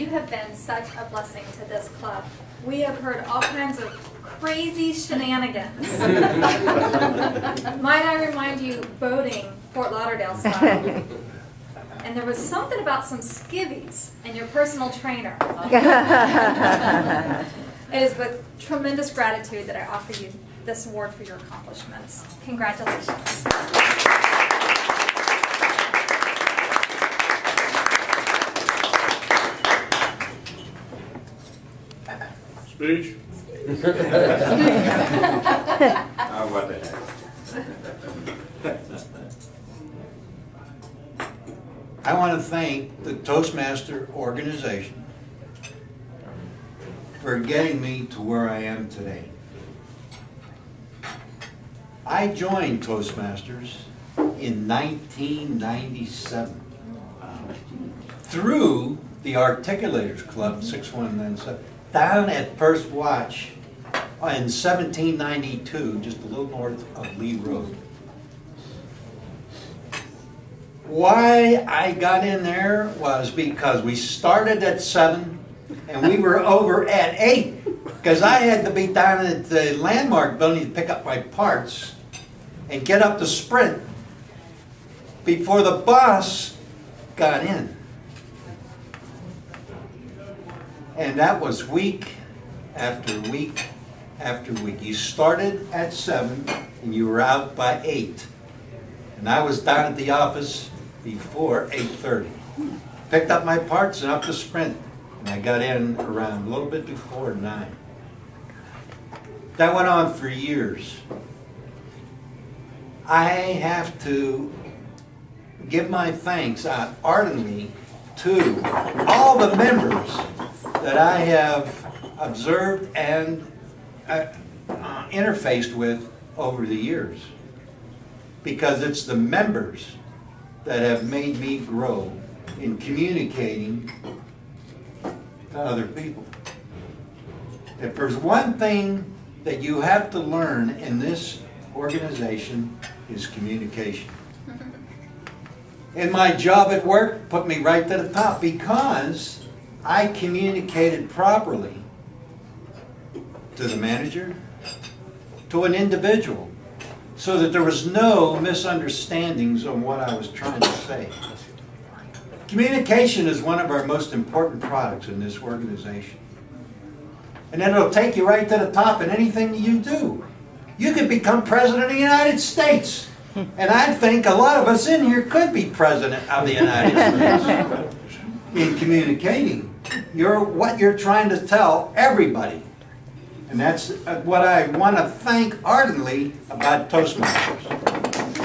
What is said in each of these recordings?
you have been such a blessing to this club. We have heard all kinds of crazy shenanigans. Might I remind you, boating, Fort Lauderdale style. And there was something about some skivvies and your personal trainer. It is with tremendous gratitude that I offer you this award for your accomplishments. Congratulations. Speech? How about that? I want to thank the Toastmaster organization for getting me to where I am today. I joined Toastmasters in 1997 through the Articulators Club 6197 down at First Watch in 1792, just a little north of Lee Road. Why I got in there was because we started at 7 and we were over at 8 because I had to be down at the Landmark building to pick up my parts and get up the Sprint before the bus got in. And that was week after week after week. You started at 7 and you were out by 8. And I was down at the office before 8:30. Picked up my parts and up the Sprint. And I got in around a little bit before 9. That went on for years. I have to give my thanks out ardently to all the members that I have observed and interfaced with over the years. Because it's the members that have made me grow in communicating to other people. If there's one thing that you have to learn in this organization is communication. And my job at work put me right to the top because I communicated properly to the manager, to an individual, so that there was no misunderstandings on what I was trying to say. Communication is one of our most important products in this organization. And then it'll take you right to the top in anything you do. You could become President of the United States. And I think a lot of us in here could be President of the United States in communicating what you're trying to tell everybody. And that's what I want to thank ardently about Toastmasters.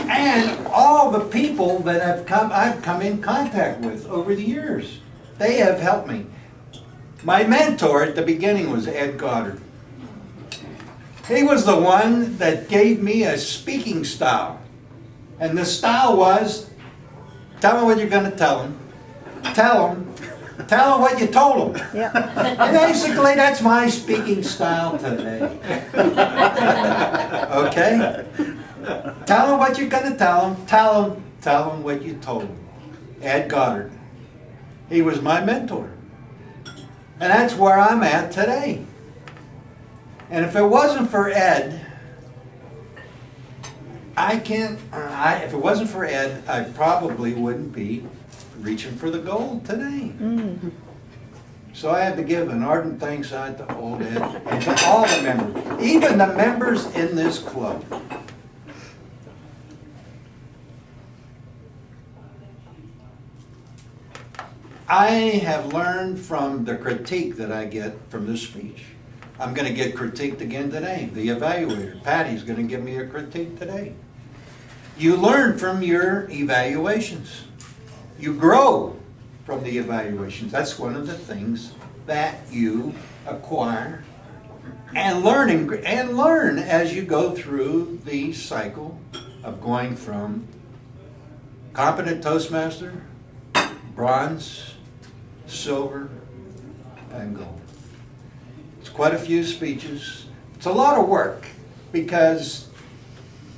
And all the people that I've come in contact with over the years. They have helped me. My mentor at the beginning was Ed Goddard. He was the one that gave me a speaking style. And the style was, tell him what you're going to tell him. Tell him what you told him. Yeah. And basically, that's my speaking style today. Okay? Tell him what you're going to tell him. Tell him what you told him. Ed Goddard. He was my mentor. And that's where I'm at today. And if it wasn't for Ed, if it wasn't for Ed, I probably wouldn't be reaching for the gold today. Mm-hmm. So I have to give an ardent thanks out to old Ed and to all the members, even the members in this club. I have learned from the critique that I get from this speech. I'm going to get critiqued again today. The evaluator, Patty's going to give me a critique today. You learn from your evaluations. You grow from the evaluations. That's one of the things that you acquire and learn as you go through the cycle of going from competent Toastmaster, bronze, silver, and gold. It's quite a few speeches. It's a lot of work because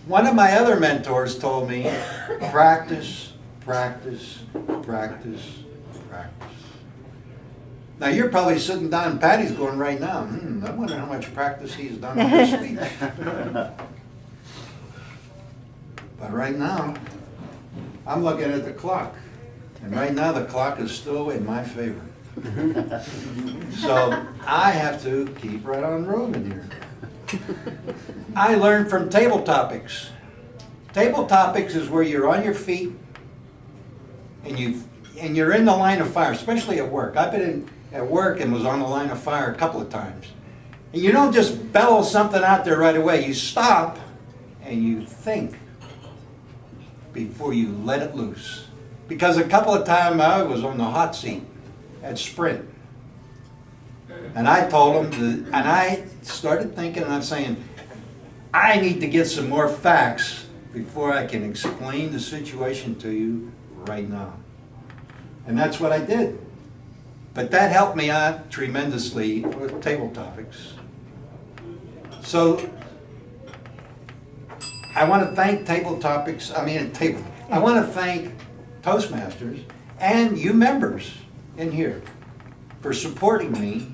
one of my other mentors told me, practice, practice, practice, practice. Now, you're probably sitting down, Patty's going right now, I wonder how much practice he's done on this speech. But right now, I'm looking at the clock. And right now, the clock is still in my favor. So I have to keep right on rolling here. I learned from table topics. Table topics is where you're on your feet and you're in the line of fire, especially at work. I've been at work and was on the line of fire a couple of times. And you don't just bellow something out there right away. You stop and you think before you let it loose. Because a couple of times I was on the hot seat at Sprint. And I told them, and I started thinking, and I'm saying, I need to get some more facts before I can explain the situation to you right now. And that's what I did. But that helped me out tremendously with table topics. So I want to thank I want to thank Toastmasters and you members in here for supporting me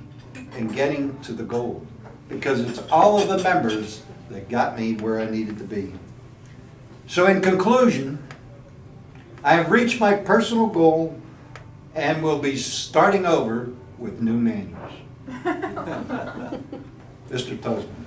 in getting to the goal. Because it's all of the members that got me where I needed to be. So in conclusion, I have reached my personal goal and will be starting over with new manuals. Mr. Toastmaster.